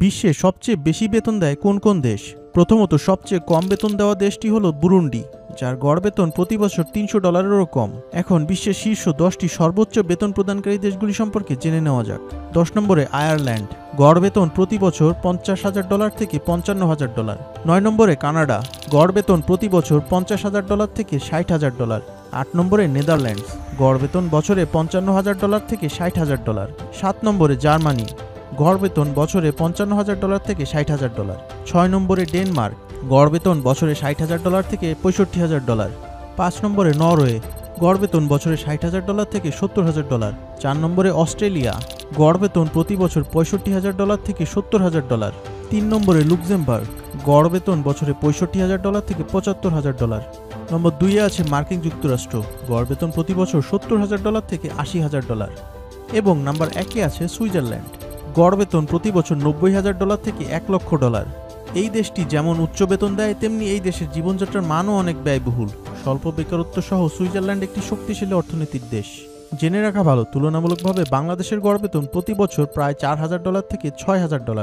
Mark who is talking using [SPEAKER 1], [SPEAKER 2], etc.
[SPEAKER 1] বিশ্বে সবচেয়ে বেশি বেতন দেয় কোন কোন দেশ? প্রথমত সবচেয়ে কম বেতন দেওয়া দেশটি হলো বুরুন্ডি, যার গড় বেতন প্রতি বছর $300-এরও কম। এখন বিশ্বের শীর্ষ 10টি সর্বোচ্চ বেতন প্রদানকারী দেশগুলি সম্পর্কে জেনে নেওয়া যাক। 10 নম্বরে আয়ারল্যান্ড, গড় বেতন প্রতি বছর $50,000 থেকে $55,000। 9 নম্বরে কানাডা, গড় বেতন প্রতি বছর $50,000 থেকে $60,000। 8 নম্বরে নেদারল্যান্ডস, গড় বেতন বছরে $55,000 থেকে $60,000। 7 নম্বরে জার্মানি, গড় বেতন বছরে $55,000 থেকে $60,000। 6 নম্বরে ডেনমার্ক, গড় বেতন বছরে $60,000 থেকে $65,000। 5 নম্বরে নরওয়ে, গড় বেতন বছরে $60,000 থেকে $70,000। 4 নম্বরে অস্ট্রেলিয়া, গড় বেতন প্রতি বছর $65,000 থেকে $70,000। 3 নম্বরে লুক্সেমবার্গ, গড় বেতন বছরে $65,000 থেকে $75,000। নম্বর 2-এ আছে মার্কিন যুক্তরাষ্ট্র, গড় বেতন প্রতি বছর $70,000 থেকে $80,000। এবং নাম্বার 1-এ আছে সুইজারল্যান্ড, গড় বেতন প্রতি বছর $90,000 থেকে $1,00,000। এই দেশটি যেমন উচ্চ বেতন দেয়, তেমনি এই দেশের জীবনযাত্রার মানও অনেক ব্যয়বহুল। স্বল্প বেকারত্ব সহ সুইজারল্যান্ড একটি শক্তিশালী অর্থনীতির দেশ। জেনে রাখা ভালো, তুলনামূলকভাবে বাংলাদেশের গড় বেতন প্রতি বছর প্রায় $4,000 থেকে $6,000।